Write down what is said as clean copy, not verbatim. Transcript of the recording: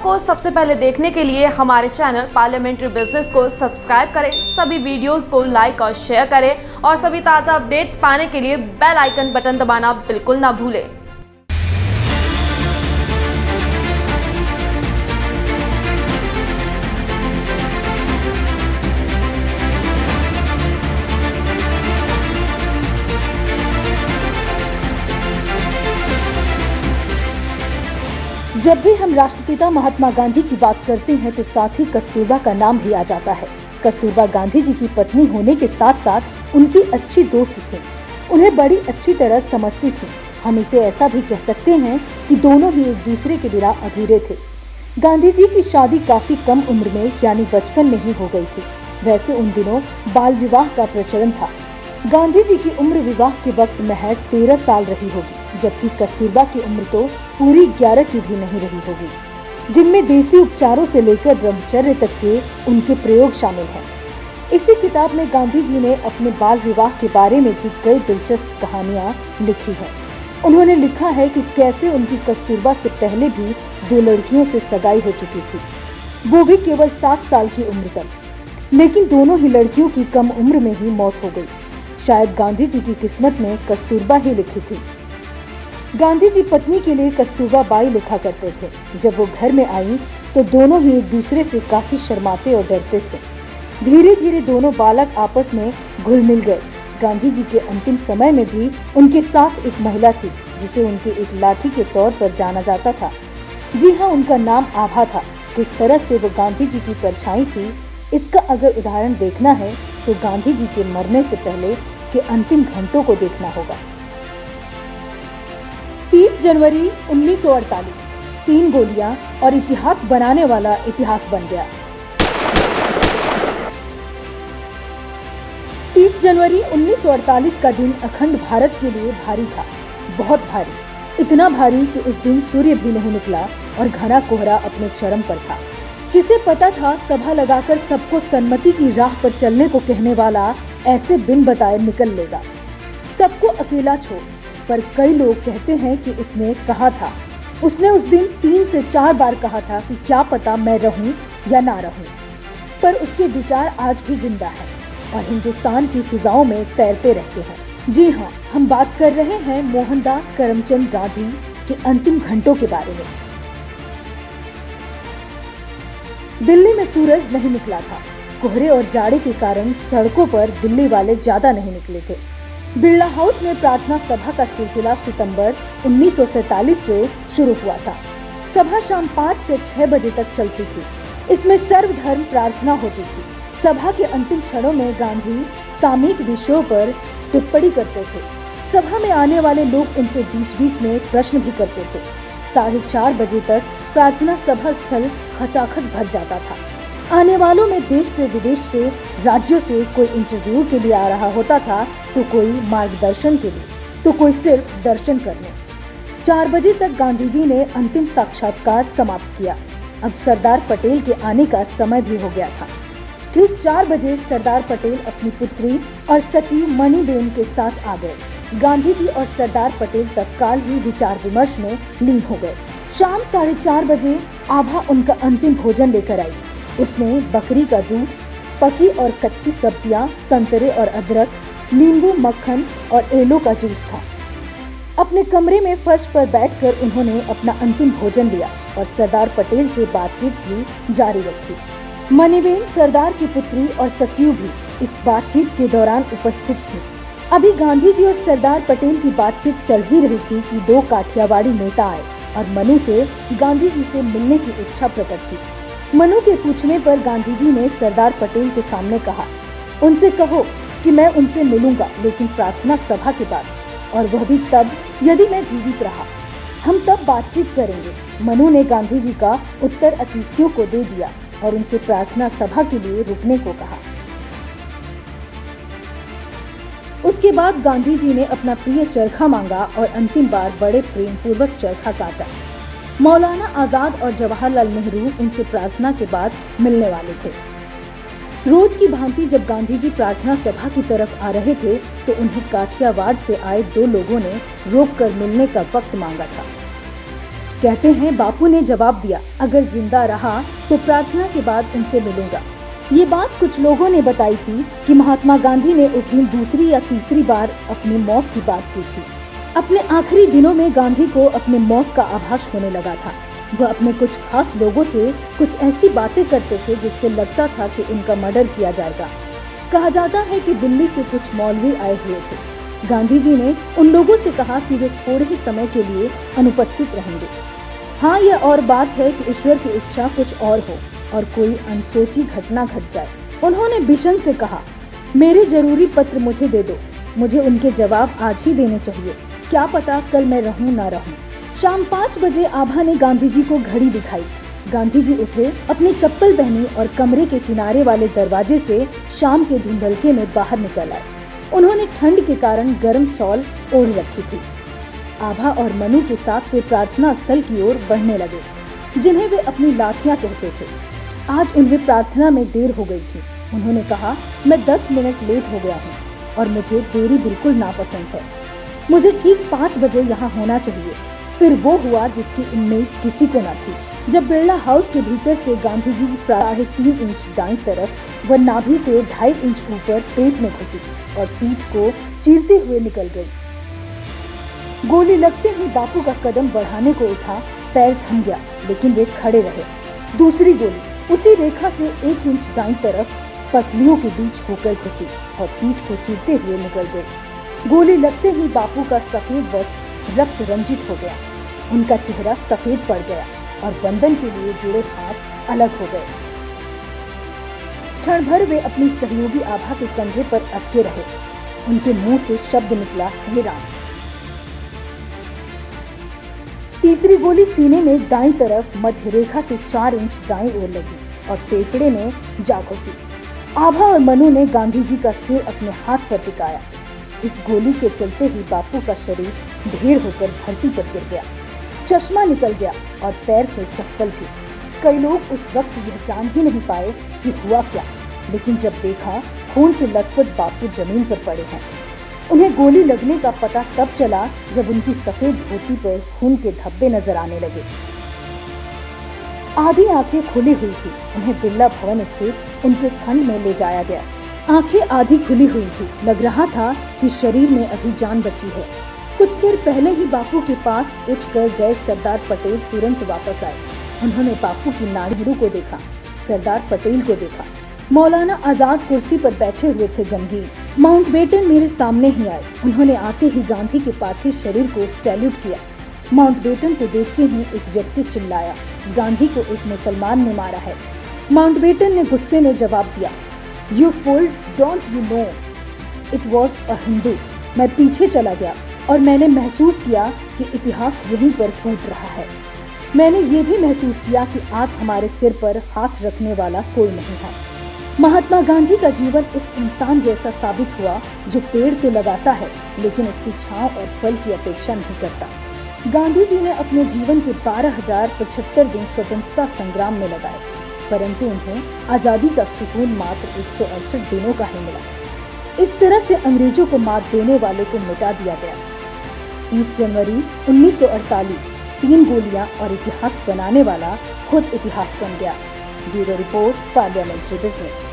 को सबसे पहले देखने के लिए हमारे चैनल पार्लियामेंट्री बिजनेस को सब्सक्राइब करें, सभी वीडियोस को लाइक और शेयर करें और सभी ताज़ा अपडेट्स पाने के लिए बेल आइकन बटन दबाना बिल्कुल ना भूलें। जब भी हम राष्ट्रपिता महात्मा गांधी की बात करते हैं तो साथ ही कस्तूरबा का नाम भी आ जाता है। कस्तूरबा गांधी जी की पत्नी होने के साथ साथ उनकी अच्छी दोस्त थी, उन्हें बड़ी अच्छी तरह समझती थी। हम इसे ऐसा भी कह सकते हैं कि दोनों ही एक दूसरे के बिना अधूरे थे। गांधी जी की शादी काफी कम उम्र में यानी बचपन में ही हो गई थी। वैसे उन दिनों बाल विवाह का प्रचलन था। गांधी जी की उम्र विवाह के वक्त महज 13 साल रही होगी, जबकि कस्तूरबा की उम्र तो पूरी 11 की भी नहीं रही होगी, जिनमें देसी उपचारों से लेकर ब्रह्मचर्य तक के उनके प्रयोग शामिल हैं। इसी किताब में गांधी जी ने अपने बाल विवाह के बारे में भी कई दिलचस्प कहानियां लिखी हैं। उन्होंने लिखा है कि कैसे उनकी कस्तूरबा से पहले भी 2 लड़कियों से सगाई हो चुकी थी, वो भी केवल 7 साल की उम्र तक। लेकिन दोनों ही लड़कियों की कम उम्र में ही मौत हो गई। शायद गांधी जी की किस्मत में कस्तूरबा ही लिखी थी। गांधी जी पत्नी के लिए कस्तूरबा बाई लिखा करते थे। जब वो घर में आई तो दोनों ही एक दूसरे से काफी शर्माते और डरते थे। धीरे धीरे दोनों बालक आपस में घुल मिल गए। गांधी जी के अंतिम समय में भी उनके साथ एक महिला थी, जिसे उनके एक लाठी के तौर पर जाना जाता था। जी हाँ, उनका नाम आभा था। किस तरह से वो गांधी जी की परछाई थी, इसका अगर उदाहरण देखना है तो गांधी जी के मरने से पहले के अंतिम घंटों को देखना होगा। 30 जनवरी 1948, 3 गोलियां और इतिहास बनाने वाला इतिहास बन गया। 30 जनवरी 1948 का दिन अखंड भारत के लिए भारी था, बहुत भारी। इतना भारी कि उस दिन सूर्य भी नहीं निकला और घना कोहरा अपने चरम पर था। किसे पता था सभा लगाकर सबको सन्मति की राह पर चलने को कहने वाला ऐसे बिन बताए निकल लेगा, सबको अकेला छोड़। पर कई लोग कहते हैं कि उसने कहा था, उसने उस दिन 3 से 4 बार कहा था कि क्या पता मैं रहूं या ना रहूं। पर उसके विचार आज भी जिंदा हैं और हिंदुस्तान की फिजाओं में तैरते रहते हैं। जी हाँ, हम बात कर रहे हैं मोहनदास करमचंद गांधी के अंतिम घंटों के बारे में। दिल्ली में सूरज नहीं निकला था। कोहरे और जाड़े के कारण सड़कों पर दिल्ली वाले ज्यादा नहीं निकले थे। बिरला हाउस में प्रार्थना सभा का सिलसिला सितंबर 1947 से शुरू हुआ था। सभा शाम 5 से 6 बजे तक चलती थी। इसमें सर्वधर्म प्रार्थना होती थी। सभा के अंतिम क्षणों में गांधी सामयिक विषयों पर टिप्पणी करते थे। सभा में आने वाले लोग उनसे बीच बीच में प्रश्न भी करते थे। 4:30 बजे तक प्रार्थना सभा स्थल खचाखच भर जाता था। आने वालों में देश से विदेश से राज्यों से कोई इंटरव्यू के लिए आ रहा होता था, तो कोई मार्गदर्शन के लिए, तो कोई सिर्फ दर्शन करने। 4 बजे तक गांधी जी ने अंतिम साक्षात्कार समाप्त किया। अब सरदार पटेल के आने का समय भी हो गया था। ठीक 4 बजे सरदार पटेल अपनी पुत्री और सचिव मणिबेन के साथ आ गए। गांधी जी और सरदार पटेल तत्काल ही विचार विमर्श में लीन हो गए। शाम 4:30 बजे आभा उनका अंतिम भोजन लेकर आई। उसमें बकरी का दूध, पकी और कच्ची सब्जियां, संतरे और अदरक, नींबू, मक्खन और एलो का जूस था। अपने कमरे में फर्श पर बैठकर उन्होंने अपना अंतिम भोजन लिया और सरदार पटेल से बातचीत भी जारी रखी। मणिबेन, सरदार की पुत्री और सचिव भी इस बातचीत के दौरान उपस्थित थी। अभी गांधी जी और सरदार पटेल की बातचीत चल ही रही थी कि 2 काठियावाड़ी नेता आए और मनु से गांधी जी से मिलने की इच्छा प्रकट की। मनु के पूछने पर गांधी जी ने सरदार पटेल के सामने कहा, उनसे कहो कि मैं उनसे मिलूंगा, लेकिन प्रार्थना सभा के बाद, और वह भी तब यदि मैं जीवित रहा। हम तब बातचीत करेंगे। मनु ने गांधी जी का उत्तर अतिथियों को दे दिया और उनसे प्रार्थना सभा के लिए रुकने को कहा। उसके बाद गांधी जी ने अपना प्रिय चरखा मांगा और अंतिम बार बड़े प्रेम पूर्वक चरखा काटा। मौलाना आजाद और जवाहरलाल नेहरू उनसे प्रार्थना के बाद मिलने वाले थे। रोज की भांति जब गांधी जी प्रार्थना सभा की तरफ आ रहे थे तो उन्हें काठियावाड़ से आए 2 लोगों ने रोककर मिलने का वक्त मांगा था। कहते हैं बापू ने जवाब दिया, अगर जिंदा रहा तो प्रार्थना के बाद उनसे मिलूंगा। ये बात कुछ लोगों ने बताई थी कि महात्मा गांधी ने उस दिन दूसरी या तीसरी बार अपनी मौत की बात की थी। अपने आखिरी दिनों में गांधी को अपने मौत का आभास होने लगा था। वह अपने कुछ खास लोगों से कुछ ऐसी बातें करते थे जिससे लगता था कि उनका मर्डर किया जाएगा। कहा जाता है कि दिल्ली से कुछ मौलवी आए हुए थे। गांधी जी ने उन लोगों से कहा कि वे थोड़े ही समय के लिए अनुपस्थित रहेंगे। हाँ, यह और बात है कि ईश्वर की इच्छा कुछ और हो और कोई अनसोची घटना घट जाए। उन्होंने बिशन से कहा, मेरे जरूरी पत्र मुझे दे दो, मुझे उनके जवाब आज ही देने चाहिए, क्या पता कल मैं रहूं ना रहूं। शाम 5 बजे आभा ने गांधी जी को घड़ी दिखाई। गांधी जी उठे, अपनी चप्पल पहनी और कमरे के किनारे वाले दरवाजे से शाम के धुंधलके में बाहर निकल आए। उन्होंने ठंड के कारण गर्म शॉल ओढ़ रखी थी। आभा और मनु के साथ वे प्रार्थना स्थल की ओर बढ़ने लगे, जिन्हें वे अपनी लाठियां कहते थे। आज उन्हें प्रार्थना में देर हो गई थी। उन्होंने कहा, मैं 10 मिनट लेट हो गया हूँ और मुझे देरी बिल्कुल नापसंद है। मुझे ठीक 5 बजे यहाँ होना चाहिए। फिर वो हुआ जिसकी उम्मीद किसी को न थी। जब बिरला हाउस के भीतर से गांधी जी 3.5 इंच दाईं तरफ व नाभि से 2.5 इंच ऊपर पेट में घुसी और पीठ को चीरते हुए निकल गई। गोली लगते ही बापू का कदम बढ़ाने को उठा, पैर थम गया, लेकिन वे खड़े रहे। दूसरी गोली उसी रेखा से 1 इंच दाईं तरफ पसलियों के बीच होकर घुसी और पीठ को चीरते हुए निकल गई। गोली लगते ही बापू का सफेद वस्त्र रक्त रंजित हो गया, उनका चेहरा सफेद पड़ गया और वंदन के लिए जुड़े हाथ अलग हो गए। क्षण भर वे अपनी सहयोगी आभा के कंधे पर अटके रहे। उनके मुंह से शब्द निकला, हे राम। तीसरी गोली सीने में दाईं तरफ मध्य रेखा से 4 इंच दाईं ओर लगी और फेफड़े में जा घुसी। आभा और मनु ने गांधी जी का सिर अपने हाथ पर टिकाया। इस गोली के चलते ही बापू का शरीर ढेर होकर धरती पर गिर गया। चश्मा निकल गया और पैर से चप्पल भी। कई लोग उस वक्त यह जान ही नहीं पाए कि हुआ क्या, लेकिन जब देखा खून से लथपथ बापू जमीन पर पड़े हैं। उन्हें गोली लगने का पता तब चला जब उनकी सफेद धोती पर खून के धब्बे नजर आने लगे। आधी आंखें खुली हुई थी। उन्हें बिरला भवन स्थित उनके खंड में ले जाया गया। आंखें आधी खुली हुई थी। लग रहा था कि शरीर में अभी जान बची है। कुछ देर पहले ही बापू के पास उठकर गए सरदार पटेल तुरंत वापस आए। उन्होंने बापू की नाड़ी को देखा, सरदार पटेल को देखा। मौलाना आजाद कुर्सी पर बैठे हुए थे गमगीन। माउंटबेटन मेरे सामने ही आए। उन्होंने आते ही गांधी के पार्थिव शरीर को सैल्यूट किया। माउंटबेटन को देखते ही एक व्यक्ति चिल्लाया, गांधी को एक मुसलमान ने मारा है। माउंटबेटन ने गुस्से में जवाब दिया, you fool, don't you know it was a Hindu. मैं पीछे चला गया और मैंने महसूस किया कि इतिहास यहीं पर फूट रहा है। मैंने ये भी महसूस किया कि आज हमारे सिर पर हाथ रखने वाला कोई नहीं है। महात्मा गांधी का जीवन उस इंसान जैसा साबित हुआ जो पेड़ तो लगाता है लेकिन उसकी छांव और फल की अपेक्षा नहीं करता। गांधी जी ने अपने जीवन के 12,075 दिन स्वतंत्रता संग्राम में लगाए, परंतु उन्हें आजादी का सुकून मात्र 168 दिनों का ही मिला। इस तरह से अंग्रेजों को मात देने वाले को मिटा दिया गया। 30 जनवरी 1948 3 गोलियां और इतिहास बनाने वाला खुद इतिहास बन गया। Bureau report, parliamentary business.